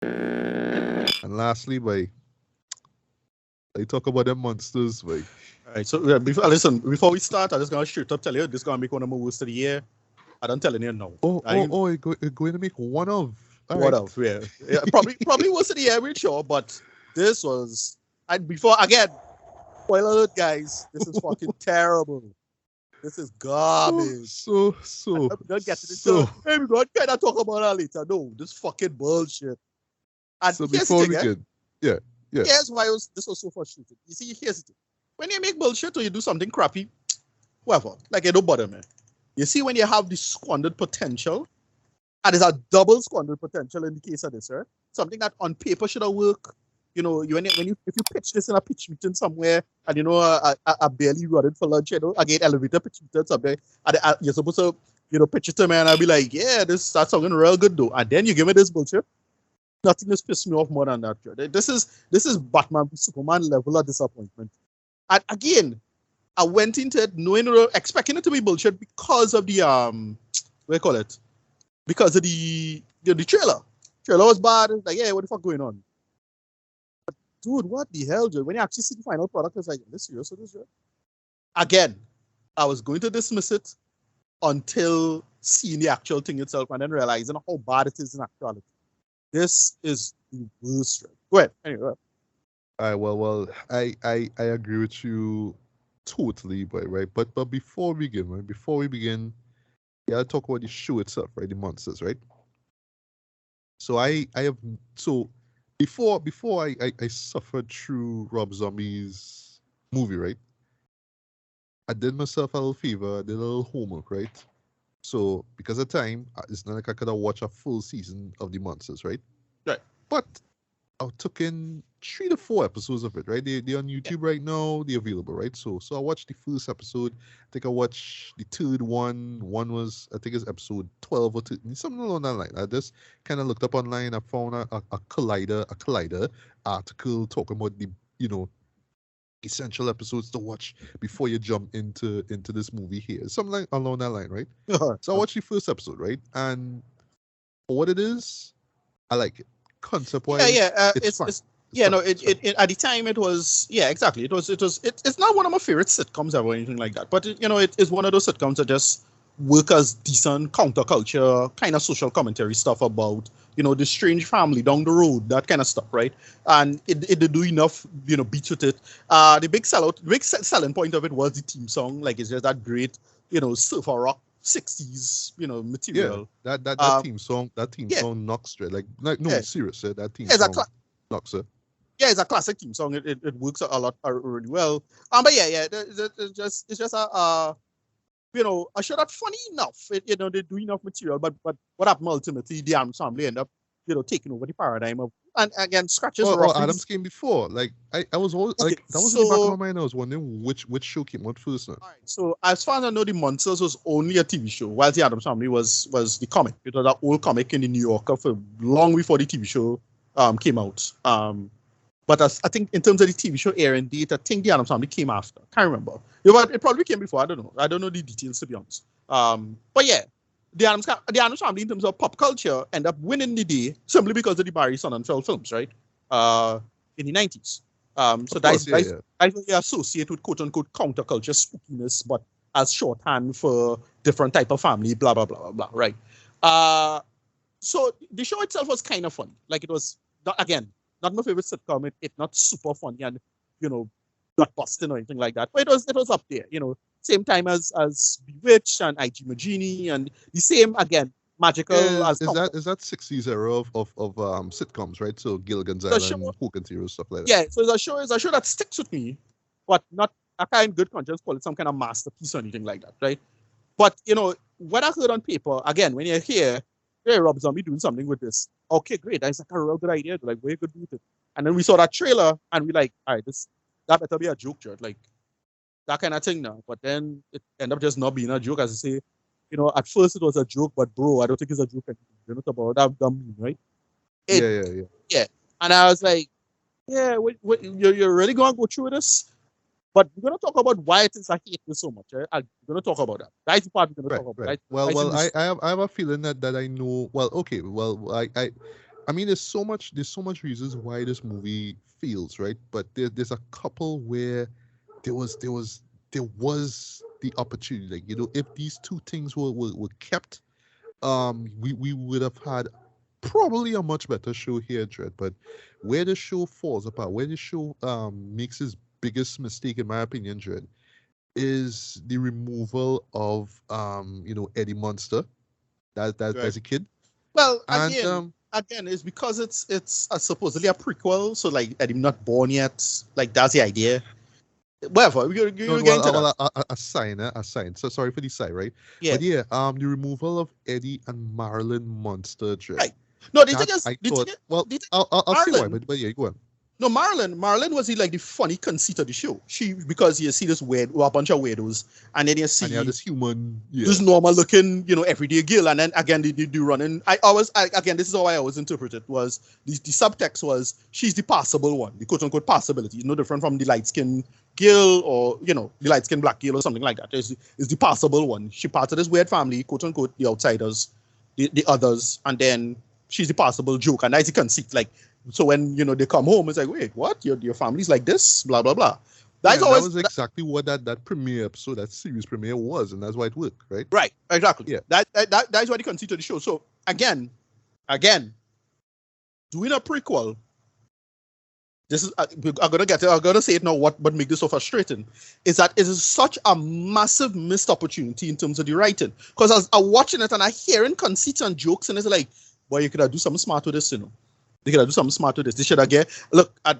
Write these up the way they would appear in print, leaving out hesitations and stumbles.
And lastly, boy, I talk about them monsters, boy. All right. So before we start, I just gonna shoot up tell you this gonna make one of my worst of the year. I don't telling you now. You're going to make one of. All What right. else? Yeah, probably worst of the year, we're sure. But this was before again. Spoiler alert, guys. This is fucking terrible. This is garbage. So, I'm gonna get to the so, show. Hey, we're gonna kind of talk about that later. No, this fucking bullshit. And so here's the before thing, we eh? begin, yeah, yeah. Here's why this was so frustrating. You see, here's the thing. When you make bullshit or you do something crappy, whatever, like it don't bother me. You see, when you have this squandered potential, and there's a double squandered potential in the case of this, right? Something that on paper should have worked. You know, if you pitch this in a pitch meeting somewhere, and you know, a barely running for lunch, you know, again elevator pitch meeting somewhere, and you're supposed to, you know, pitch it to me, and I'll be like, yeah, that's something real good though, and then you give me this bullshit. Nothing has pissed me off more than that. This is Batman Superman level of disappointment. And again, I went into it expecting it to be bullshit because of the what do you call it? Because of the trailer. Trailer was bad. It's like, yeah, what the fuck going on? But dude, what the hell, dude? When you actually see the final product, it's like, this serious or this? Again, I was going to dismiss it until seeing the actual thing itself and then realizing how bad it is in actuality. This is the worst. Go ahead. Anyway. I agree with you totally, boy, right? But before we begin, right? Before we begin, yeah, talk about the show itself, right? The monsters, right? So I have so before I suffered through Rob Zombie's movie, right? I did myself a little favor, I did a little homework, right? So because of time, it's not like I could have watched a full season of the monsters, right? Right. But I took in 3 to 4 episodes of it, right? They're on YouTube right now. They're available, right? So I watched the first episode. I think I watched the third one. One was, I think it's episode 12 or 13, something along that line. I just kind of looked up online. I found a Collider article talking about the, you know, essential episodes to watch before you jump into this movie here. Something like along that line, right? So I watched the first episode, right? And for what it is, I like it. Concept wise, it's fun. At the time it was, exactly. It's not one of my favorite sitcoms ever or anything like that. But it is one of those sitcoms that just work as decent counterculture kind of social commentary stuff about, you know, the strange family down the road, that kind of stuff, right? And it did do enough, you know, beats with it. The big selling point of it was the theme song. Like, it's just that great, you know, surfer rock 60s, you know, material. Yeah, that theme song knocks straight. Serious, that theme song knocks it. Yeah, it's a classic theme song. It works a lot really well. But it's just a you know, a show that's funny enough. You know, they do enough material, but what happened ultimately? The Addams Family end up, you know, taking over the paradigm of, and again, scratches. Well, Addams came before. Like I was always like, that was in the back of my mind. I was wondering which show came out first. Now. All right, so as far as I know, the Munsters was only a TV show, while the Addams Family was the comic. It was that old comic in the New Yorker for long before the TV show came out. But I think in terms of the TV show airing date, I think the Addams Family came after. Can't remember. It probably came before. I don't know. I don't know the details, to be honest. But yeah, the Addams Family in terms of pop culture end up winning the day simply because of the Barry Sonnenfeld films, right? In the 90s. So that's what they associate with quote unquote counterculture spookiness, but as shorthand for different type of family, blah blah blah blah blah, right? So the show itself was kind of funny. Like, it was not my favorite sitcom. It's not super funny and, you know, not busting or anything like that. But it was up there, you know, same time as Bewitched and IG Magini, and the same, again, magical as is that 60s era of sitcoms, right? So Gilligan's Island, Hogan Zero, stuff like that. Yeah, so it's a show that sticks with me, but not, I can't in good conscience call it some kind of masterpiece or anything like that, right? But, you know, what I heard on paper, again, when you're here, hey, Rob Zombie doing something with this. Okay, great. That's like a real good idea. Like, where you could do it. And then we saw that trailer and we like, all right, that better be a joke, Jared. Like, that kind of thing now. But then it ended up just not being a joke. As I say, you know, at first it was a joke, but bro, I don't think it's a joke anymore. You're not about that dumb, right? Yeah. And I was like, yeah, you're really going to go through this? But we're going to talk about why it is I hate this so much. Right? We're going to talk about that. That's the part we're going to talk about. Right. Well, I have a feeling that I know. Well, okay. Well, I mean, there's so much reasons why this movie fails, right? But there's a couple where there was the opportunity. Like, if these two things were kept, we would have had probably a much better show here, Dread. But where the show falls apart, where the show makes its biggest mistake, in my opinion, Dread, is the removal of Eddie Munster, Right. as a kid. Well, And again, it's because it's supposedly a prequel, so like I'm not born yet. Like that's the idea. Whatever, no, you're no, getting to that. a sign, a sign. So sorry for the sign, right? Yeah, But yeah, the removal of Eddie and Marilyn Munster, Dread. right. No, That I thought. Well, the thing, I'll say why, Marilyn. but yeah, go on. No, Marilyn was like the funny conceit of the show. She because you see this weird, well, a bunch of weirdos, and then you And yeah, see this human, yeah. this normal looking, everyday girl, and then again they do running. Again, this is how I always interpret it was the subtext was she's the passable one, the quote unquote passability, no different from the light skin girl or the light skin black girl or something like that. Is the passable one. She part of this weird family, quote unquote, the outsiders, the others, and then she's the passable joke, and that's the conceit. Like so when they come home, it's like wait, what your family's like this, blah blah blah. Yeah, That's and that always was exactly what that premiere episode, that series premiere was, and that's why it worked, right? right, exactly. Yeah. That's why they continue the show. So again, doing a prequel. This is I'm gonna get it. I'm gonna say it now. What make this so frustrating is that it is such a massive missed opportunity in terms of the writing. Because I'm watching it and I hearing conceits and jokes, and it's like, boy, you could have do something smart with this, They could have do something smart with this. They should have get look. I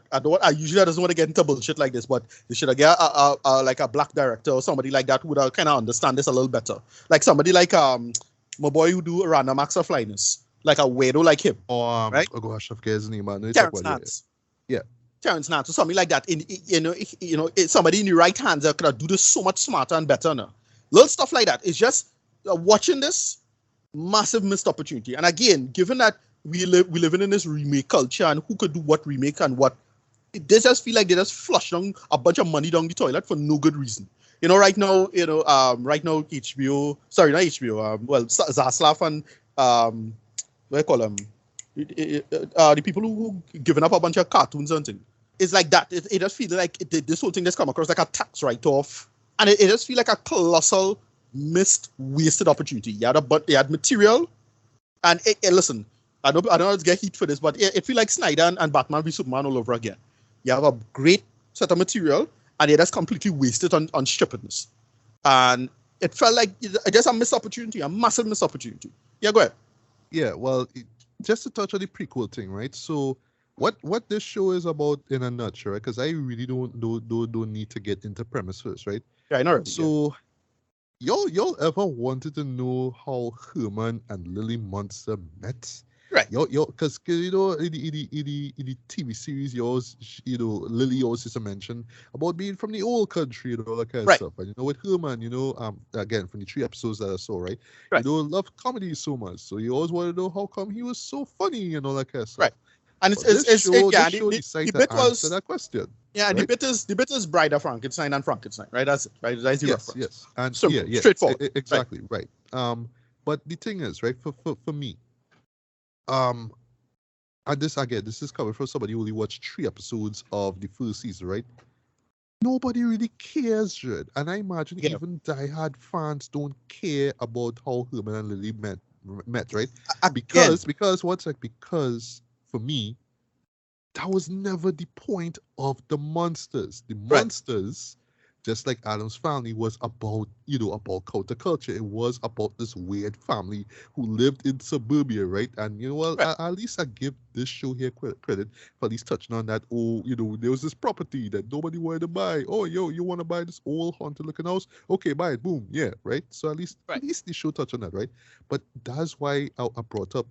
usually doesn't want to get into bullshit like this, but they should have get like a black director or somebody like that who would kind of understand this a little better. Like somebody like my boy who do random acts of flyness, like a weirdo like him, Oh, right? oh gosh, I forget his name, man. Terrence Nance. Yeah. Terrence Nance or something like that. Somebody in the right hands that could have do this so much smarter and better now. Little stuff like that. It's just watching this massive missed opportunity. And again, given that we living in this remake culture and who could do what remake and what, they just feel like they just flush down a bunch of money down the toilet for no good reason. Right now, HBO, sorry, not HBO, Zaslav and what do you call them? The people who giving up a bunch of cartoons and things. It's like that. It just feels like this whole thing just come across like a tax write-off. And it just feels like a colossal missed, wasted opportunity. You had material. And listen, I don't know how to get heat for this, but it feels like Snyder and Batman v Superman all over again. You have a great set of material, and it just completely wasted on stupidness. And it felt like just a missed opportunity, a massive missed opportunity. Yeah, go ahead. Yeah, well, just to touch on the prequel thing, right? So, what this show is about in a nutshell, right? Because I really don't need to get into premise first, right? Yeah, I know. Really, so, y'all ever wanted to know how Herman and Lily Munster met? Right. Because in the TV series, Lily always used to mention about being from the old country, that kind of stuff. And with Herman, again from the 3 episodes that I saw, right? Loved comedy so much, so you always want to know how come he was so funny and all that kind of stuff. Right. And the bit was that question. Yeah, and right? the bit is Bride of Frankenstein and Frankenstein, right? That's it, right? That's the reference. Yes, and simple, straightforward. Exactly, right. But the thing is, right, for me, and this is coming from somebody who only watched 3 episodes of the first season, right? Nobody really cares, Jared. And I imagine even diehard fans don't care about how Herman and Lily met, right? Because for me, that was never the point of the Munsters. The Munsters, just like Adam's family, was about about counterculture. It was about this weird family who lived in suburbia, right? And at least I give this show here credit for at least touching on that. Oh, there was this property that nobody wanted to buy. Oh, you want to buy this old haunted looking house? Okay, buy it. Boom, yeah, right. So at least the show touched on that, right? But that's why I brought up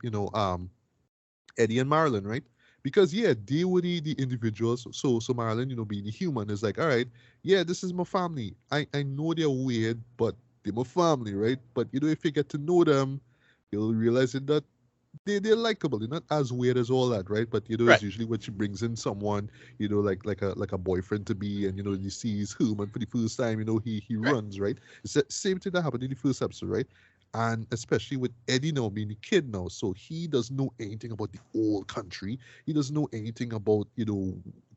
Eddie and Marilyn, right? Because they were the individuals. So Marilyn, being the human, is like, all right, this is my family. I know they're weird, but they're my family, right? But if you get to know them, you'll realize that they're likable. They're not as weird as all that, right? But it's usually when she brings in someone, like a boyfriend to be, and he sees Herman for the first time, he runs, right? It's the same thing that happened in the first episode, right? And especially with Eddie now being a kid now, so he doesn't know anything about the old country. He doesn't know anything about,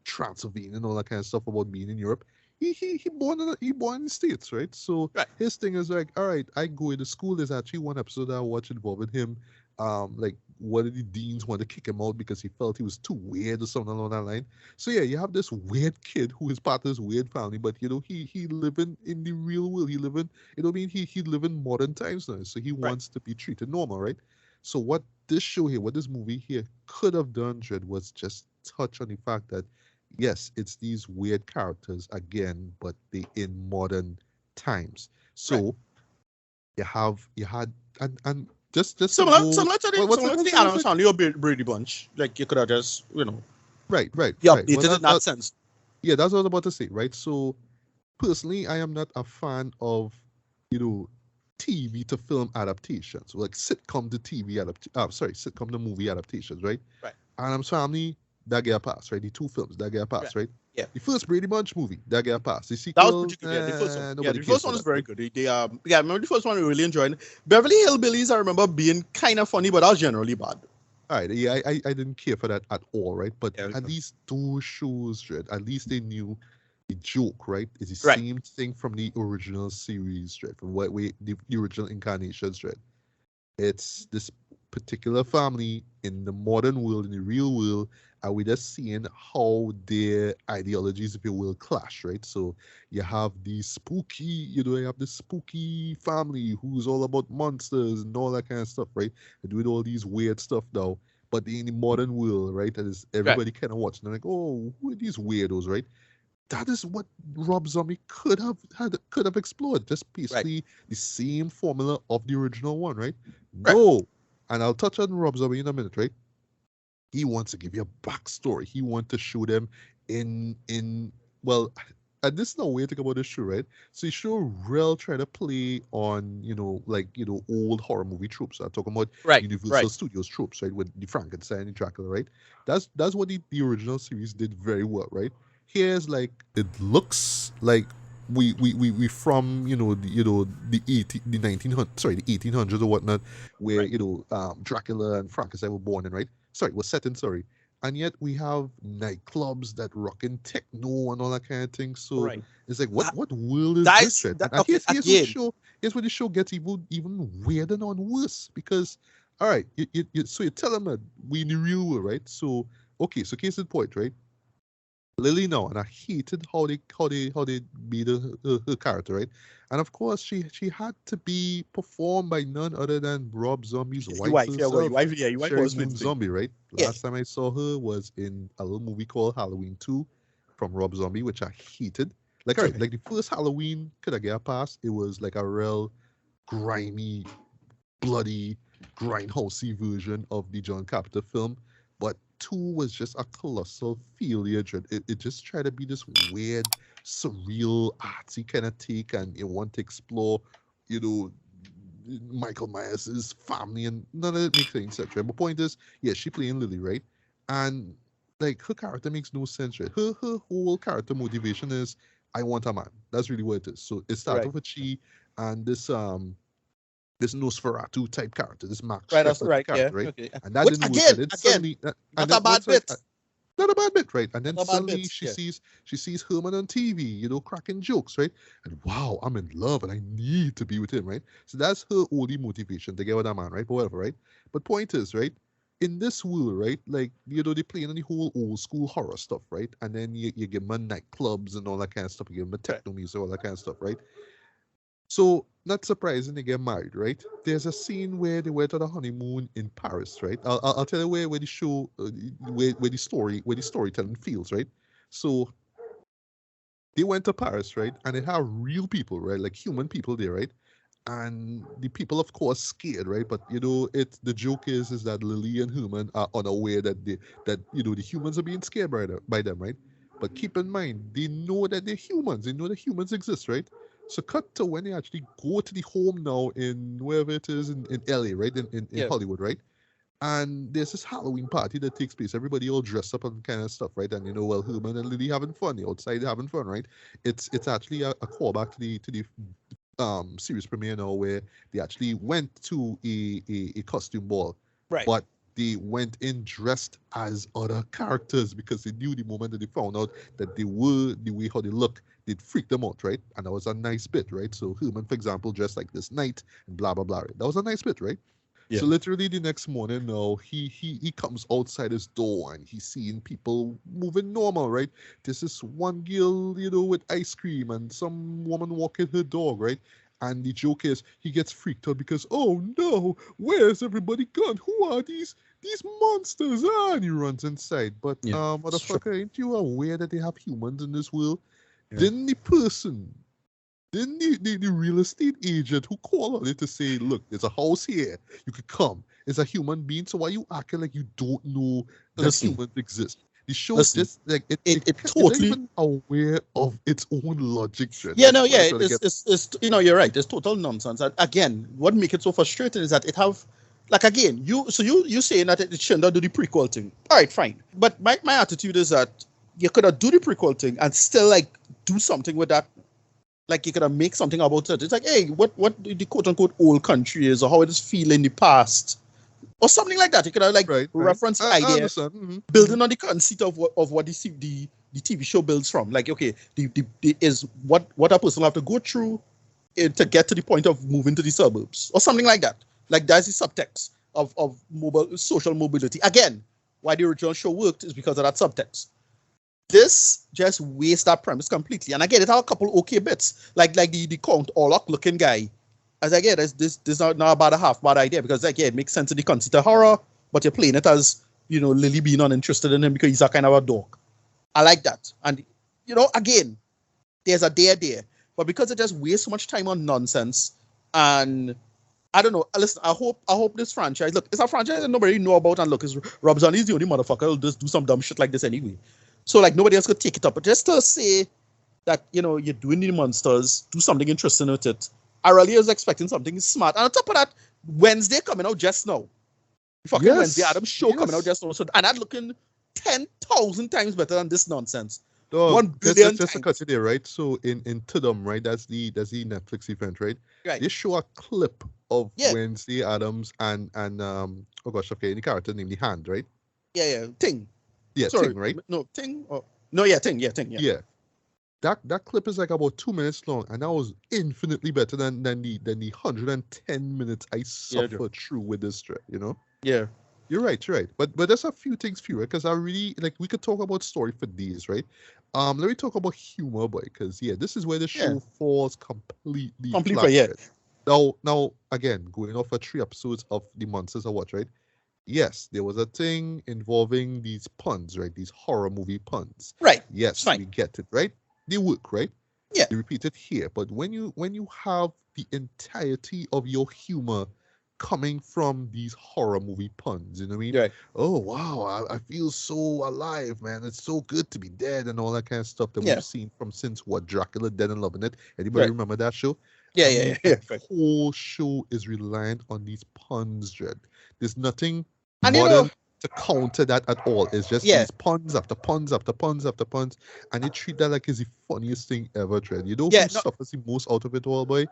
Transylvania and all that kind of stuff about being in Europe. He born in the States, right? So Right. his thing is like, all right, I go into school. There's actually one episode that I watched involving him. Like one of the deans wanted to kick him out because he felt he was too weird or something along that line. So yeah, you have this weird kid who is part of this weird family, but he living in the real world. He living, I mean, he live in modern times now, so he Right. wants to be treated normal, right? So what this show here, what this movie here could have done, Jed, was just touch on the fact that yes, it's these weird characters again, but they in modern times. Right. So you had and just to Similar, go, similar to the what's it, similar to what's the it, what's Adams it? Family or Brady Bunch. Like you could have just Right, right, be right. Well, updated in that sense. yeah, that's what I was about to say, right? So personally, I am not a fan of, you know, TV to film adaptations, like sitcom to TV sitcom to movie adaptations, right? Right. Adam's Family, that get a pass, right? The two films, that get a Yeah. pass, right? Yeah. The first Brady Bunch movie, that get a pass. The That was sequel, pretty good. Yeah, the first one. Yeah, nobody the cares first for one was that, very right? good. I remember the first one we really enjoyed. Beverly Hillbillies, I remember being kind of funny, but that was generally bad. All right, yeah, I didn't care for that at all, right? But Yeah. at least those shows, right? At least they knew the joke, right? Is the Right. same thing from the original series, right? From what we the original incarnations, right? It's this particular family in the modern world, in the real world, and we're just seeing how their ideologies, if you will, clash, right? So you have the spooky, you have the spooky family who's all about monsters and all that kind of stuff, right? And doing all these weird stuff now. But in the modern world, right, that is Right. everybody kind of watching. They're like, oh, who are these weirdos, right? That is what Rob Zombie could have explored. Just Right. basically the same formula of the original one, right? Right. No, and I'll touch on Rob Zombie in a minute, right? He wants to give you a backstory. He wants to show them in well, and this is the way to think about this show, right? So you show real try to play on old horror movie tropes. I'm talking about Right. Universal Right. Studios tropes, right? With the Frankenstein and Dracula, right? That's what the original series did very well, right? Here's like it looks like we from the 1800s or whatnot, where Right. Dracula and Frankenstein were born in, right? Sorry, was set in, sorry. And yet we have nightclubs that rocking techno and all that kind of thing. So Right. it's like, That, what world is that this, is Red? that. And Okay. Again. here's where the show gets even weirder and worse, because all right, so you're telling me we in the real world, right? So okay, so case in point, right? Lily now, and I hated how they made her character, right? And of course, she had to be performed by none other than Rob Zombie's Your wife wife. Yeah. Well, your herself, wife. Yeah. Your wife Sherry was Moon Wednesday. Zombie, right? Yeah. Last time I saw her was in a little movie called Halloween 2 from Rob Zombie, which I hated. Like, all right, Okay. like the first Halloween could I get past? It was like a real grimy, bloody, grindhousey version of the John Carpenter film. But two was just a colossal failure. It just tried to be this weird, surreal, artsy kind of take, and it want to explore, you know, Michael Myers' family, and none of it makes any sense, right? But point is, yeah, she playing Lily, right? And like her character makes no sense, right? Her whole character motivation is I want a man. That's really what it is. So it starts Right. off with she and this Nosferatu type character, this Mark Right. That's Strepper right. Yeah. character, right? Okay. And that Which didn't work. again, And then again, suddenly, and not a then bad what's right? bit. Not a bad bit, right? And then Not a bad suddenly bit. Yeah. she sees Herman on TV, cracking jokes, right? And wow, I'm in love and I need to be with him, right? So that's her only motivation to get with that man, right? But whatever, right? But point is, right? In this world, right? Like, they playing on the whole old school horror stuff, right? And then you give them nightclubs and all that kind of stuff. You give them Right. techno music, all that kind of stuff, right? So, not surprising they get married, right? There's a scene where they went on a honeymoon in Paris, right? I'll tell you where the show, where the storytelling feels, right? So they went to Paris, right? And they have real people, right? Like human people there, right? And the people, of course, scared, right? But it's the joke is that Lily and Human are unaware that the humans are being scared by them, right? But keep in mind, they know that they're humans. They know that humans exist, right? So cut to when they actually go to the home now in wherever it is in LA, right? In Yeah. Hollywood, right? And there's this Halloween party that takes place. Everybody all dressed up and kind of stuff, right? And well, Herman and Lily having fun, the outside having fun, right? It's actually a callback to the series premiere now where they actually went to a costume ball, Right. but they went in dressed as other characters because they knew the moment that they found out that they were the way how they look, they'd freak them out, right? And that was a nice bit, right? So Herman, for example, dressed like this knight and blah blah blah. Right? That was a nice bit, right? Yeah. So literally the next morning now, he comes outside his door and he's seeing people moving normal, right? This is one girl, with ice cream and some woman walking her dog, right? And the joke is he gets freaked out because, oh no, where's everybody gone? Who are these monsters? And he runs inside. But Yeah. motherfucker, ain't you aware that they have humans in this world? Yeah. Then the person then the real estate agent who called on it to say, look, there's a house here. You could come. It's a human being. So why you acting like you don't know that Listen. humans exist? The show Listen. just like it It's not totally even aware of its own logic. Trent. Yeah, That's no, what I'm yeah, trying to get- it's you're right. It's total nonsense. And again, what makes it so frustrating is that it have like again, you saying that it shouldn't do the prequel thing. All right, fine. But my attitude is that you could have do the prequel thing and still like do something with that. Like you could have make something about it. It's like, hey, what the quote unquote old country is or how it is feel in the past. Or something like that. You could have like right. reference the I idea. understand. Mhm. Building on the conceit of what the TV show builds from. Like, okay, the is what a person will have to go through to get to the point of moving to the suburbs or something like that. Like that's the subtext of social mobility. Again, why the original show worked is because of that subtext. This just wastes that premise completely. And again, it had a couple okay bits, like the Count Orlok looking guy. As again, this is not about a half bad idea because like, yeah, it makes sense in the conceit of horror, but you're playing it as Lily being uninterested in him because he's a kind of a dog. I like that. And again, there's a dare there. But because it just wastes so much time on nonsense, and I don't know. Listen, I hope this franchise. Look, it's a franchise that nobody know about, and look, Rob Zombie's the only motherfucker who'll just do some dumb shit like this anyway. So like nobody else could take it up. But just to say that you're doing the Munsters, do something interesting with it. I really was expecting something smart. And on top of that, Wednesday coming out just now. Fucking Yes, Wednesday Adams show coming yes. out just now. So, and that looking 10,000 times better than this nonsense. Dog, 1 billion just to times. cut it there, right? So in Tudum, right? That's the Netflix event, right? Right. They show a clip of Yeah. Wednesday Adams and oh gosh, okay, the character named the Hand, right? Yeah. Ting. Yeah, Sorry. Ting, right? No, Ting. Oh. No, yeah, Ting. Yeah, Ting. Yeah. Yeah. That clip is like about 2 minutes long, and that was infinitely better than the 110 minutes I suffered through with this track, Yeah. You're right. But there's a few things fewer because I really like we could talk about story for days, right? Let me talk about humor, boy, because this is where the show falls completely flat. Yeah. Right? Now again, going off of 3 episodes of the Monsters I watched, right? Yes, there was a thing involving these puns, right? These horror movie puns. Right. Yes, Fine. we get it, right? They work, right? Yeah. They repeat it here, but when you have the entirety of your humor coming from these horror movie puns, you know what I mean? Right. Oh wow, I feel so alive, man. It's so good to be dead and all that kind of stuff that we've seen from since Dracula Dead and Loving It. Anybody remember that show? Yeah. The whole show is reliant on these puns, Dread. There's nothing And modern to counter that at all. It's just Yeah. these puns after puns after puns after puns, and they treat that like it's the funniest thing ever, Dread. You know who suffers the most out of it all, boy?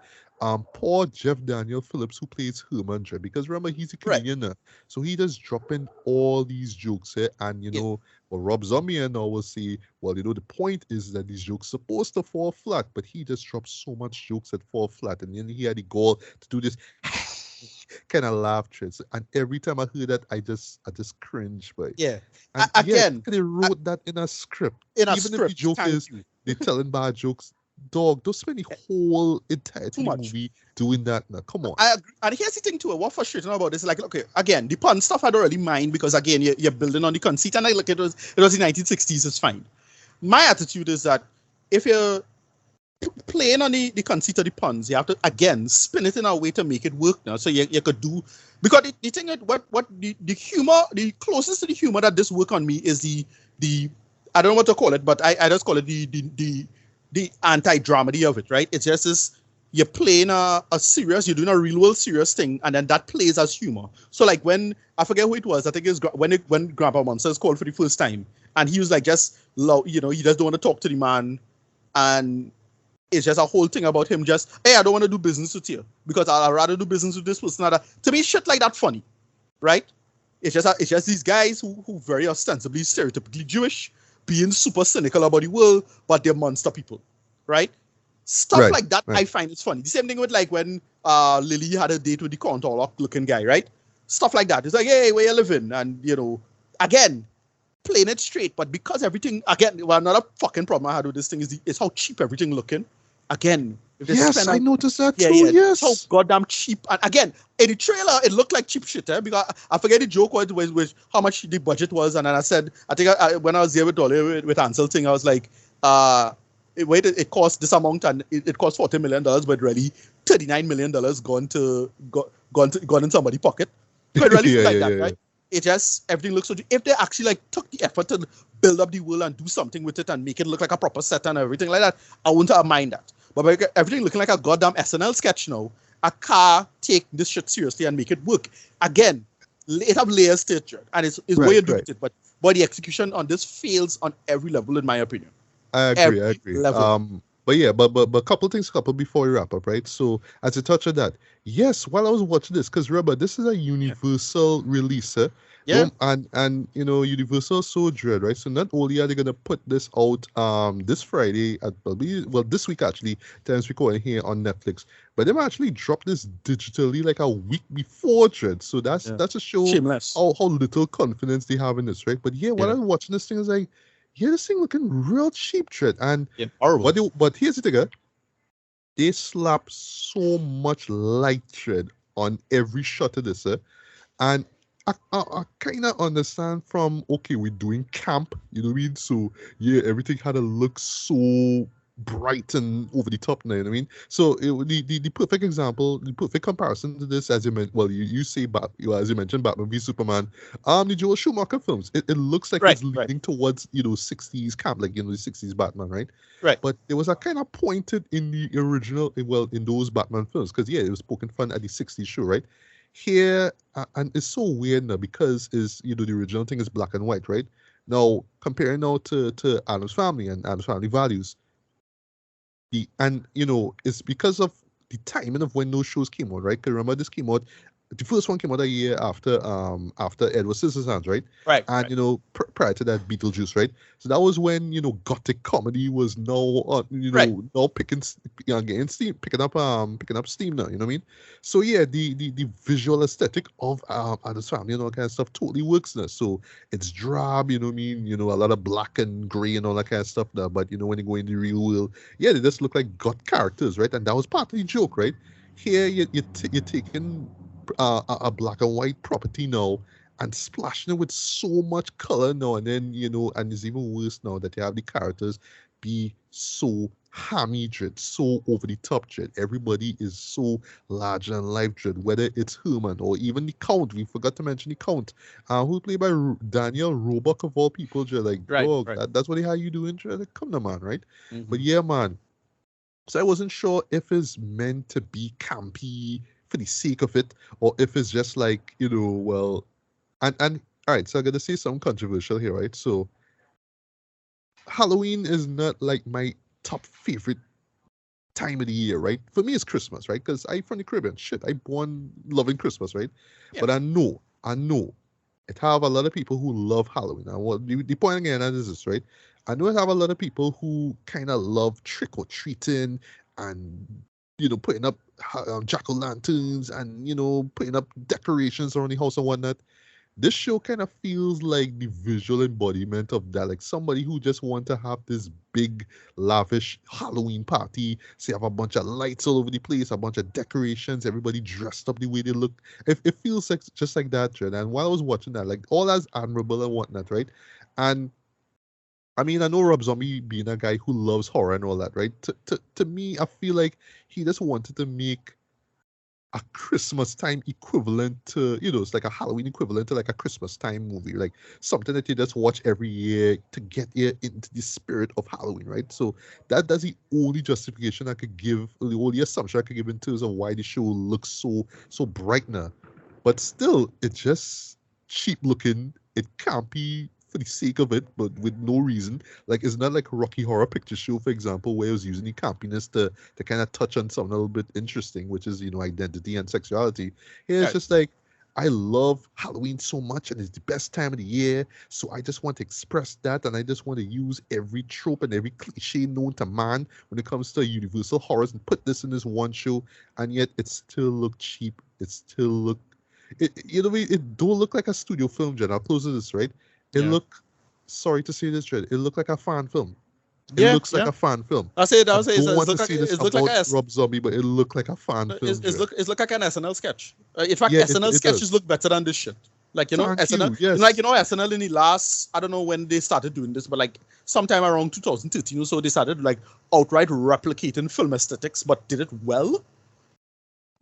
Poor Jeff Daniel Phillips, who plays Herman, Dread, because remember he's a comedian now, so he just dropping all these jokes here, and well, Rob Zombie and all will say, well, the point is that these jokes supposed to fall flat, but he just drops so much jokes that fall flat, and then he had the goal to do this kind of laugh tricks, and every time I heard that, I just cringe, but and again, they wrote that in a script. In a Even script, if the joke is they're telling bad jokes, dog, don't spend the whole entirety of the movie doing that now. Come on. I agree. And here's the thing too, what frustrating about this is like, okay, again, the pun stuff I don't really mind because again, you're building on the conceit, and I look, it was the 1960s, it's fine. My attitude is that if you're playing on the conceit of the puns, you have to again spin it in a way to make it work now. So you could do, because the thing that what the humor, the closest to the humor that this work on me is the I don't know what to call it, but I just call it the anti-dramedy of it, right? It's just this, you're playing a serious, you're doing a real world serious thing, and then that plays as humor. So like when, I forget who it was, I think it's when Grandpa Munsters called for the first time, and he was like just loud, he just don't want to talk to the man, and It's just a whole thing about him just, hey, I don't want to do business with you because I'd rather do business with this person. To me, shit like that funny, right? It's just these guys who very ostensibly stereotypically Jewish, being super cynical about the world, but they're monster people, right? Stuff Right. like that, Right. I find it's funny. The same thing with like when Lily had a date with the Contour looking guy, right? Stuff like that. It's like, hey, where you living? And again, playing it straight. But because everything, again, well, another fucking problem I had with this thing is how cheap everything looking. Again, if they Yes, spend I on, noticed that yeah, too. yeah, it's how Yes. goddamn cheap. And again, in the trailer, it looked like cheap shit. Because I forget the joke was how much the budget was, and then I said, I think when I was there with Dolly with Ansel thing, I was like, it cost this amount, and it cost $40 million, but really $39 million gone in somebody's pocket. So it really feel Yeah, like yeah, that, yeah, yeah. right? It just everything looks so. If they actually like took the effort to build up the world and do something with it and make it look like a proper set and everything like that, I wouldn't have mind that. But by everything looking like a goddamn SNL sketch now, a car take this shit seriously and make it work. Again, it have layers to it, and it's what you Right, do right. with it. But the execution on this fails on every level, in my opinion. I agree. I Every agree. level. But yeah, but couple before we wrap up, right? So as a touch of that, yes, while I was watching this, because remember, this is a Yeah. Universal release, Yeah. and Universal so dread, right? So not only are they gonna put this out this Friday at probably this week actually, times recording here on Netflix, but they actually dropped this digitally like a week before dread. So Yeah. that's a show Shameless. how little confidence they have in this, right? But yeah, while Yeah. I'm watching this thing, is like, yeah, this thing looking real cheap, Trent. And Yeah. Horrible. but here's the thing, they slap so much light thread on every shot of this, and I kind of understand from okay, we're doing camp, you know what I mean? So yeah, everything had to look so bright and over the top now, you know what I mean? So the perfect example, the perfect comparison to this, as you mentioned, well, you say as you mentioned, Batman v Superman, the Joel Schumacher films, it looks like Right. it's Right. leaning towards 60s camp, like the 60s Batman, right? Right. But there was a kind of pointed in the original, well, in those Batman films, because yeah, it was poking fun at the 60s show, right? Here, and it's so weird now because is the original thing is black and white, right? Now comparing now to Adam's Family and Adam's Family Values, it's because of the timing of when those shows came out, right? Because remember this came out, the first one came out a year after Edward Scissorhands, right? Right. And Right. prior to that, Beetlejuice, right? So that was when gothic comedy was now Right. now getting steam, picking up steam now. You know what I mean? So yeah, the visual aesthetic of Adam's Family and all that kind of stuff totally works now. So it's drab, you know what I mean? A lot of black and gray and all that kind of stuff now. But when you go in the real world, yeah, they just look like goth characters, right? And that was part of the joke, right? Here you're taking a black and white property now and splashing it with so much color now, and then and it's even worse now that you have the characters be so hammy dread, so over the top dread. Everybody is so larger than life dread, whether it's Herman or even the Count. We forgot to mention the Count, who's played by Daniel Roebuck of all people, dread. Like, Right. dog, Right. that's what how you doing, dread. Like, come on, man, right? But Mm-hmm. yeah, man. So I wasn't sure if it's meant to be campy for the sake of it, or if it's just like, well, and all right, so I'm gonna say something controversial here, right? So Halloween is not like my top favorite time of the year, right? For me, it's Christmas, right? Because I from the Caribbean. Shit, I born loving Christmas, right? Yeah. But I know, it have a lot of people who love Halloween. And what the point again is this, right? I know it have a lot of people who kind of love trick or treating and putting up jack o' lanterns and putting up decorations around the house and whatnot. This show kind of feels like the visual embodiment of that. Like somebody who just want to have this big, lavish Halloween party. So you have a bunch of lights all over the place, a bunch of decorations, everybody dressed up the way they look. It feels like just like that, Jen. And while I was watching that, like all that's admirable and whatnot, right? And I mean, I know Rob Zombie being a guy who loves horror and all that, right? To me, I feel like he just wanted to make a Christmas time equivalent to, it's like a Halloween equivalent to like a Christmas time movie, like something that you just watch every year to get you into the spirit of Halloween, right? So that's the only justification I could give, or the only assumption I could give in terms of why the show looks so bright now. But still, it's just cheap looking. It can't be for the sake of it, but with no reason. Like, it's not like a Rocky Horror Picture Show, for example, where it was using the campiness to kind of touch on something a little bit interesting, which is, identity and sexuality. Here it's Yeah. just like, I love Halloween so much, and it's the best time of the year. So I just want to express that, and I just want to use every trope and every cliche known to man when it comes to Universal horrors and put this in this one show. And yet it still look cheap. It still look, it don't look like a studio film, Jen. I'll close with this, right? It Yeah. look, sorry to say this, Jen, it look like a fan film. It Yeah, looks like yeah. a fan film. I say I it's, don't want to look like see this it's look like about Rob Zombie, but it looked like a fan film. it's look like an SNL sketch. In fact, Yeah, SNL it sketches does. look better than this shit. Like Thank SNL, you, yes. SNL in the last, I don't know when they started doing this, but like sometime around 2013 or so, they started like outright replicating film aesthetics, but did it well.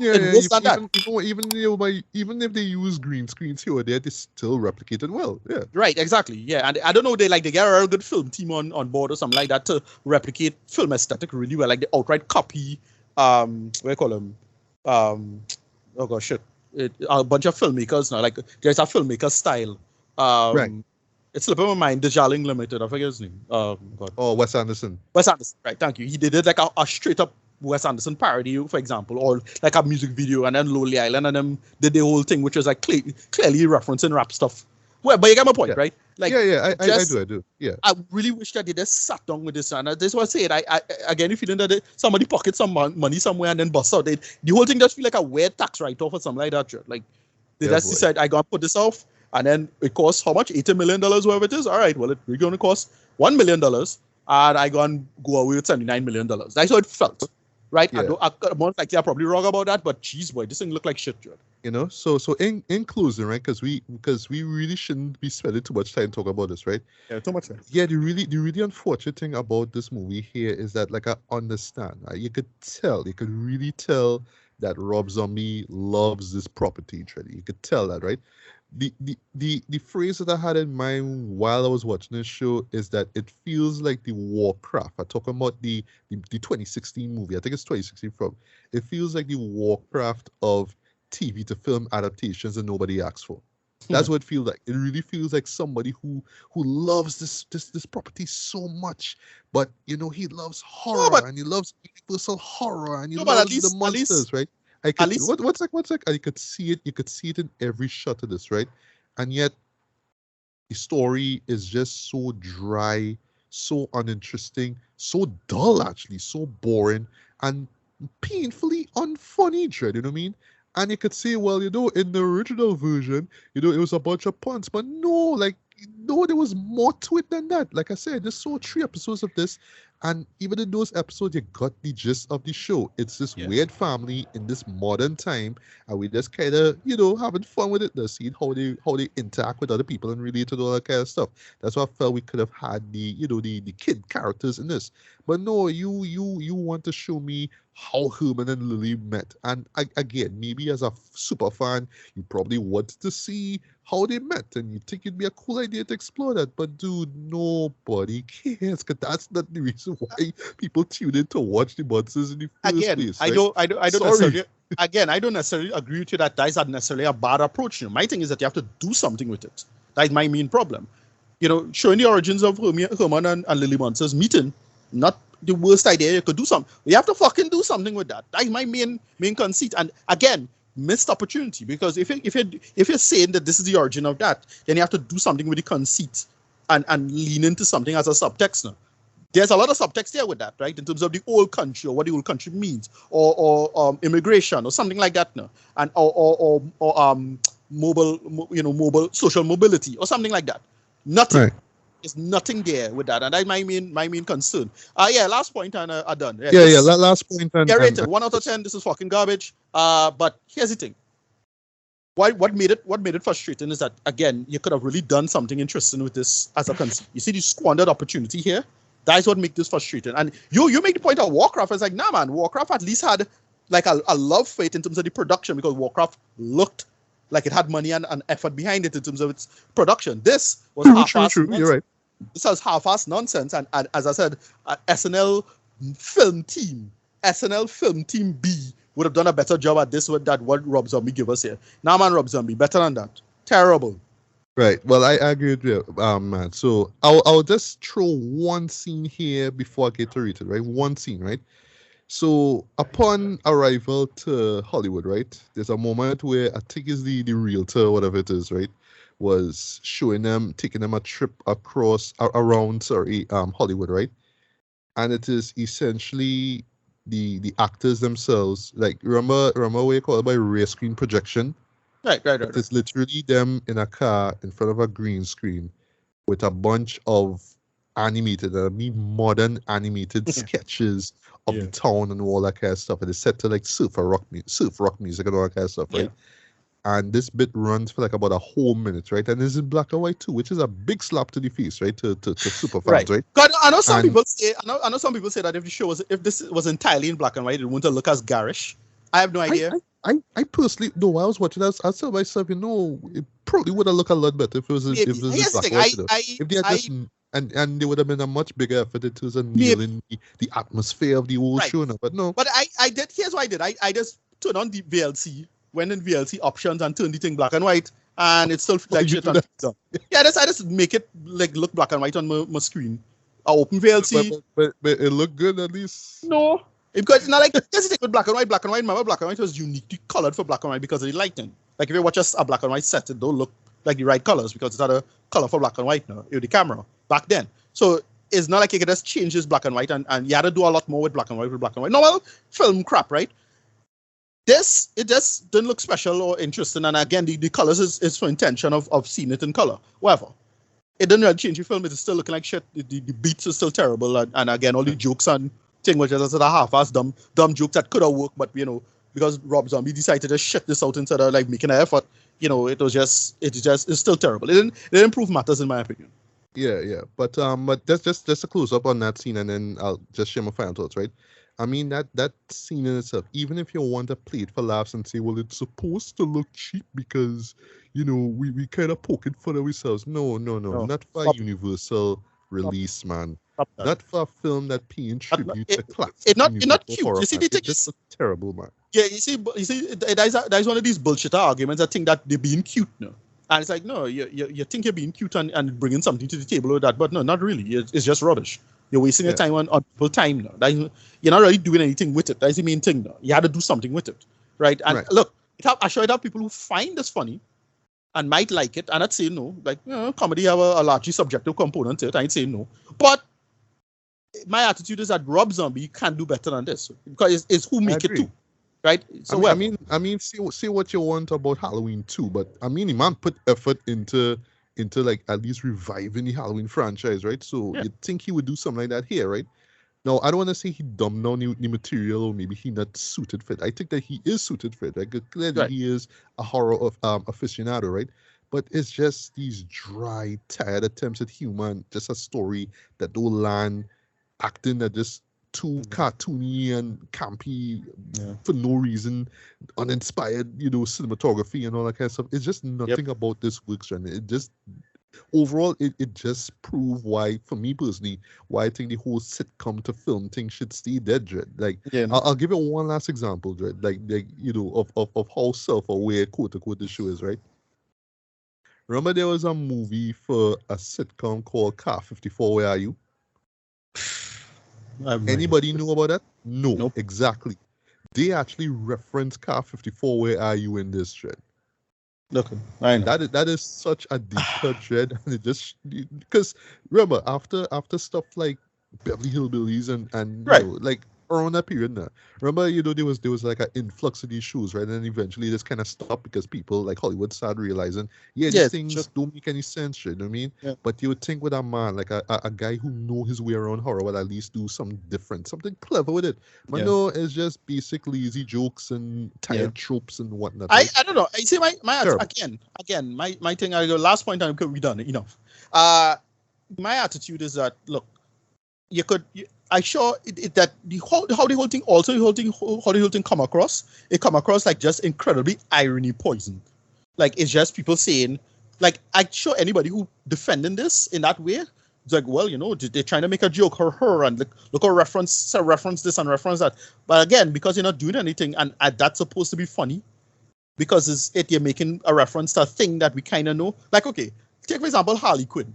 Yeah, It yeah, worse than that. even if they use green screens here or there, they still replicate it well. Yeah. Right, exactly. Yeah, and I don't know, they get a real good film team on board or something like that to replicate film aesthetic really well. Like they outright copy, what do you call them? Oh gosh, shit. A bunch of filmmakers now. Like there's a filmmaker style. Right. It's slipping my mind. Dejaling Limited. I forget his name. God. Oh, Wes Anderson. Wes Anderson. Right. Thank you. He did it like a straight up Wes Anderson parody, for example, or like a music video, and then Lonely Island, and then did the whole thing, which was like clearly referencing rap stuff. Well, but you get my point, Yeah. right? Like, Yeah, I do. Yeah. I really wish that they just sat down with this, and this was it. I again, if you didn't that somebody pocket some money somewhere and then bust out, the whole thing just feel like a weird tax write-off or something like that. Like they Yeah, just boy. decided, I gotta put this off, and then it costs how much? $80 million, whatever it is. All right, well, we're gonna cost $1 million, and I gonna go away with $79 million. That's how it felt. Right, Yeah. I'm most likely I'm probably wrong about that, but geez, boy, this thing look like shit, Jude. So in closing, right? Because we really shouldn't be spending too much time talking about this, right? Yeah, too much. Yeah, the really unfortunate thing about this movie here is that, like, I understand, right? You could really tell that Rob Zombie loves this property, Treddy. You could tell that, right? The phrase that I had in mind while I was watching this show is that it feels like the Warcraft. I'm talking about the 2016 movie. I think it's 2016 from. It feels like the Warcraft of TV to film adaptations that nobody asked for. That's what it feels like. It really feels like somebody who loves this property so much, but he loves horror, but- and he loves Universal horror, and he No, but loves at least- the monsters, right? at least- What's like? You could see it. You could see it in every shot of this, right? And yet, the story is just so dry, so uninteresting, so dull, actually, so boring, and painfully unfunny. Dread, you know what I mean? And you could say, well, in the original version, it was a bunch of puns, but no, there was more to it than that. Like I said, I just saw 3 episodes of this, and even in those episodes, you got the gist of the show. It's this weird family in this modern time, and we just kind of, having fun with it, seeing how they interact with other people and relate to all that kind of stuff. That's why I felt we could have had the kid characters in this. But no, you want to show me how Herman and Lily met. And again, maybe as a super fan, you probably wanted to see how they met, and you think it'd be a cool idea to explore that. But dude, nobody cares, because that's not the reason why people tune in to watch the Munsters in the first place. I Right? don't Sorry. necessarily. Again, I don't necessarily agree with you that is not necessarily a bad approach. My thing is that you have to do something with it. That's my main problem. Showing the origins of Herman and Lily Munsters meeting, not the worst idea you could do something. You have to fucking do something with that. That's my main conceit. And again, missed opportunity, because if you're saying that this is the origin of that, then you have to do something with the conceit and lean into something as a subtext now. There's a lot of subtext here with that, right? In terms of the old country, or what the old country means, or immigration, or something like that now, and or mobile social mobility, or something like that. Nothing. Right. There's nothing there with that, and that's my main concern. Last point, and I'm done. Yeah. Last point. Yeah, rated 1 out of 10. This is fucking garbage. But here's the thing. What made it frustrating is that, again, you could have really done something interesting with this as a conceit. You see the squandered opportunity here. That's what makes this frustrating. And you make the point of Warcraft. It's like, nah, man, Warcraft at least had like a love for it in terms of the production, because Warcraft looked like it had money and effort behind it in terms of its production. This was half-assed nonsense. You're right. This was half-assed nonsense. And as I said, SNL film team B would have done a better job at this with that what Rob Zombie gave us here. Nah, man, Rob Zombie, better than that. Terrible. Right. Well, I agree with you, man. So I'll just throw one scene here before I get to read it. Right. One scene. Right. So upon arrival to Hollywood, right, there's a moment where I think is the realtor, whatever it is, right, was showing them, taking them a trip across around, sorry, Hollywood, right, and it is essentially the actors themselves. Like remember what you call it by rear screen projection. It Right. is literally them in a car in front of a green screen with a bunch of animated, I mean modern animated sketches of the Yeah. town and all that kind of stuff. And it's set to like surf rock music and all that kind of stuff, Yeah. right? And this bit runs for like about a whole minute, right? And it's in black and white too, which is a big slap to the face, right? To super fans, Right. right? God, I know some And people say. I know some people say that if this was entirely in black and white, it wouldn't look as garish. I have no I idea. I personally, no, I was watching, I was telling myself, it probably would have looked a lot better if Maybe. it was in Here's the black thing. and white, you know. If they had I just and there would have been a much bigger effort into maybe nailing the atmosphere of the whole right. show now. But no, But I did. Here's what I did. I just turned on the VLC, went in VLC options, and turned the thing black and white, and it's still like you shit do on. that. Yeah, I just make it like look black and white on my screen. I open VLC. But it looked good at least. No, because it's not like that's the thing with black and white. Black and white. Remember, black and white was uniquely colored for black and white because of the lighting. Like if you watch a black and white set, it don't look like the right colors because it's not a color for black and white now with the camera back then. So it's not like you can just change this black and white and you had to do a lot more with black and white Normal film crap, right? This it just didn't look special or interesting. And again, the colors is for intention of seeing it in color. Whatever. It didn't really change the film. It's still looking like shit. The beats are still terrible. And again, all the jokes and thing which is a half-ass dumb jokes that could have worked, but because Rob Zombie decided to shit this out instead of like making an effort, it's still terrible. It didn't improve matters in my opinion. Yeah. But that's just a close up on that scene, and then I'll just share my final thoughts, right? I mean that scene in itself, even if you want to play it for laughs and say, well, it's supposed to look cheap because we kind of poke it for ourselves. No, No, not for a stop, universal stop, release, man. stop that. Not for a film that paying tribute to classic It not universal cute. horror, You see, man. the It thing just is, looks terrible, man. yeah, you see, there's one of these bullshit arguments. I think that they're being cute now, and it's like, no, you think you're being cute and bringing something to the table with that, but no, not really. It's just rubbish. You're wasting your Yeah. time on people's time now. You're not really doing anything with it. That's the main thing now. You had to do something with it, right? And Right. look, I sure it have people who find this funny and might like it, and I'd say no. Like, comedy have a largely subjective component to it. I'd say no, but my attitude is that Rob Zombie can do better than this because it's who I make it agree. too, right? So I mean, see what you want about Halloween too, but I mean, the man put effort into like at least reviving the Halloween franchise, right? So yeah, you'd think he would do something like that here, right? Now, I don't want to say he dumbed down the material or maybe he not suited for it. I think that he is suited for it. Like clearly right. he is a horror of aficionado, right? But it's just these dry, tired attempts at humor and just a story that don't land, acting that just too cartoony and campy Yeah. for no reason, uninspired, cinematography and all that kind of stuff. It's just nothing about this works, and it just overall it just proved why, for me personally, why I think the whole sitcom to film thing should stay dead, Dread. Like Yeah. I'll give you one last example, Dread. Like of how self-aware quote unquote the show is, right? Remember there was a movie for a sitcom called Car 54, Where Are You? Anybody know about that? No, Nope. exactly. They actually reference Car 54, Where Are You in this thread. Look, I know. That is such a deeper dread, and it just because remember after stuff like Beverly Hillbillies and Right. like around that period now. Remember, there was like an influx of these shows, right? And then eventually this kind of stopped because people like Hollywood started realizing, these Yes, things sure. don't make any sense, you know what I mean? Yeah. But you would think with a man like a guy who know his way around horror would at least do something different, something clever with it. But Yeah. no, it's just basic lazy jokes and tired tropes and whatnot. I right? don't know. I see my Terrible. again my thing. I go last point. I'm we done enough. My attitude is that look, I sure that how the whole thing also how the whole thing come across. It come across like just incredibly irony poison. Like it's just people saying like I sure anybody who defending this in that way. It's like, well, they're trying to make a joke, her, and look or reference this and reference that. But again, because you're not doing anything, and that's supposed to be funny, because you're making a reference to a thing that we kind of know. Like, okay, take for example Harley Quinn.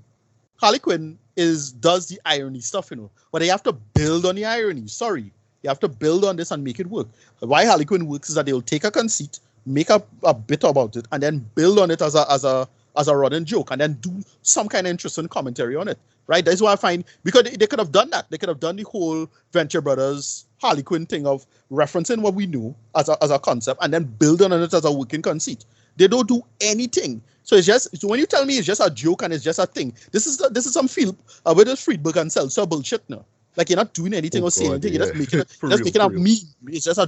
Harley Quinn does the irony stuff, but you have to build on the irony. Sorry, you have to build on this and make it work. Why Harley Quinn works is that they'll take a conceit, make a bit about it, and then build on it as a running joke, and then do some kind of interesting commentary on it. Right? That's why I find, because they could have done that. They could have done the whole Venture Brothers Harley Quinn thing of referencing what we knew as a concept and then building on it as a working conceit. They don't do anything. So it's just, so when you tell me it's just a joke and it's just a thing, this is some feel with the Friedberg and Seltzer bullshit now. Like, you're not doing anything or saying anything. You're just making a meme. It's just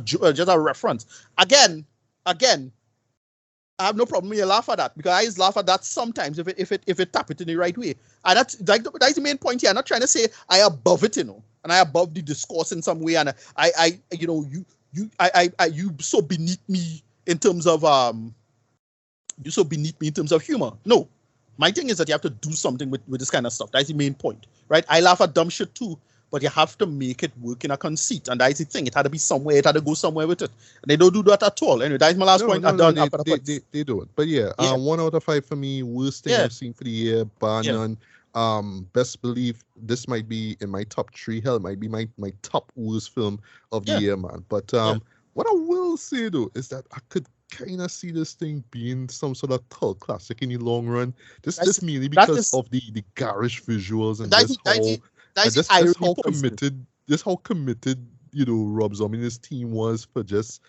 a reference. Again, I have no problem when you laugh at that, because I just laugh at that sometimes if it tap it in the right way. And that's the main point here. I'm not trying to say I above it, and I above the discourse in some way, and you so beneath me in terms of humor. No. My thing is that you have to do something with this kind of stuff. That's the main point. Right? I laugh at dumb shit too, but you have to make it work in a conceit, and that's the thing. It had to be somewhere. It had to go somewhere with it. And they don't do that at all. Anyway, that's my last point. They do it. But yeah, 1 out of 5 for me. Worst thing I've seen for the year, bar none. Best believe this might be in my top 3. Hell, it might be my top worst film of the year, man. But what I will say though is that I could kind of see this thing being some sort of cult classic in the long run. This mainly because of the garish visuals and how committed Rob Zombie and his team was for just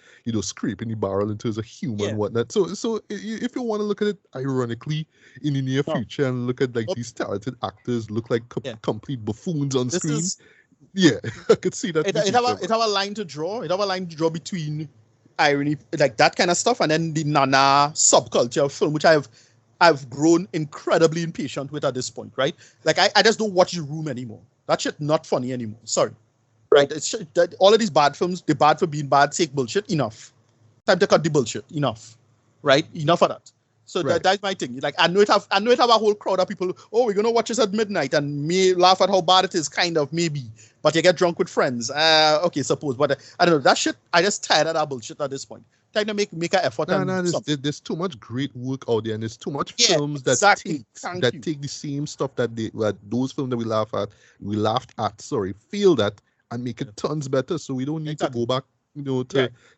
scraping the barrel in terms of humor and whatnot. So if you want to look at it ironically in the near future and look at like these talented actors look like complete buffoons on screen, I could see that. It have a line to draw. It have a line to draw between irony, like that kind of stuff, and then the Nana subculture of film, which I've grown incredibly impatient with at this point, right? Like, I just don't watch The Room anymore. That shit not funny anymore. Sorry. Right? All of these bad films, they're bad for being bad, take bullshit. Enough. Time to cut the bullshit. Enough. Right? Enough of that. So that's my thing. Like, I know it have a whole crowd of people, we're going to watch this at midnight and may laugh at how bad it is, kind of, maybe. But you get drunk with friends. Okay, suppose. But I don't know. That shit, I just tired of that bullshit at this point. Time to make an effort. There's too much great work out there, and there's too much films that take the same stuff that those films that we laughed at, feel that and make it tons better. So we don't need to go back,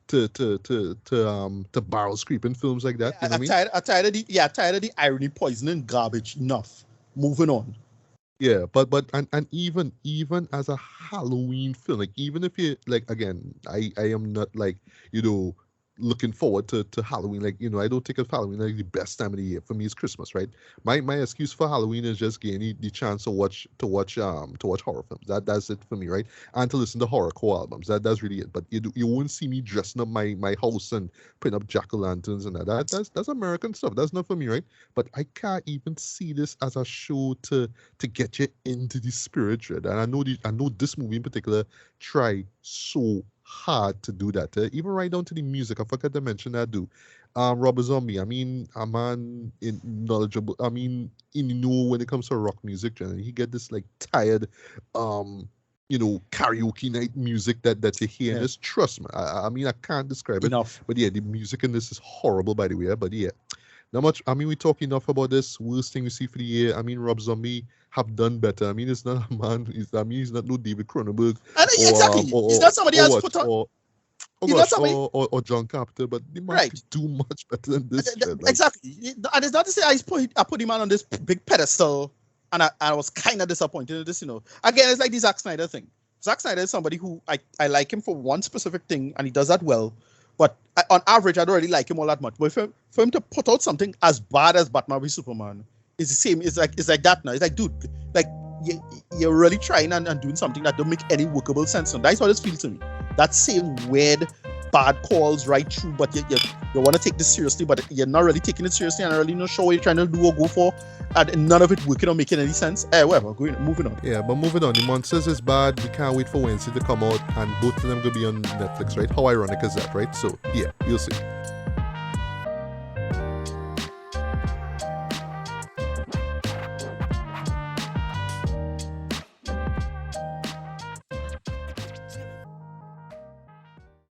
to barrel scraping films like that. You know what I mean? I'm tired of the irony poisoning garbage. Enough. Moving on. Yeah, but even as a Halloween film, like, even if you like, again, I am not like looking forward to Halloween. Like, I don't think of Halloween like the best time of the year. For me, it's Christmas, right? My excuse for Halloween is just getting the chance to watch horror films. That's it for me, right? And to listen to horrorcore albums. That's really it. But you won't see me dressing up my house and putting up jack-o'-lanterns and that's American stuff. That's not for me, right? But I can't even see this as a show to get you into the spirit, right? And I know this movie in particular tried so hard to do that. Even right down to the music. I forgot to mention that, Rob Zombie, I mean, a man knowledgeable. I mean, when it comes to rock music, generally, he get this like tired, karaoke night music that you hear. And just trust me. I mean, I can't describe it. But yeah, the music in this is horrible, by the way. But yeah, not much. I mean, we talk enough about this worst thing we see for the year. I mean, Rob Zombie have done better. I mean, it's not a man. He's not no David Cronenberg. Exactly. He's not somebody else put on. Or John Carpenter, but the man could do much better than this. Exactly. And it's not to say I put him on this big pedestal, and I was kind of disappointed in this. Again, it's like the Zack Snyder thing. Zack Snyder is somebody who I like him for one specific thing, and he does that well. But on average, I don't really like him all that much. But for him to put out something as bad as Batman v Superman, it's the same. It's like that now. It's like, dude, like you're really trying and doing something that don't make any workable sense. And that's how this feels to me. That same weird, bad calls right through, but you want to take this seriously, but you're not really taking it seriously, and really not sure what you're trying to do or go for, and none of it working or making any sense. Whatever, moving on. Yeah, but moving on. The Munsters is bad. We can't wait for Wednesday to come out, and both of them will be on Netflix, right? How ironic is that, right? So yeah, you'll see.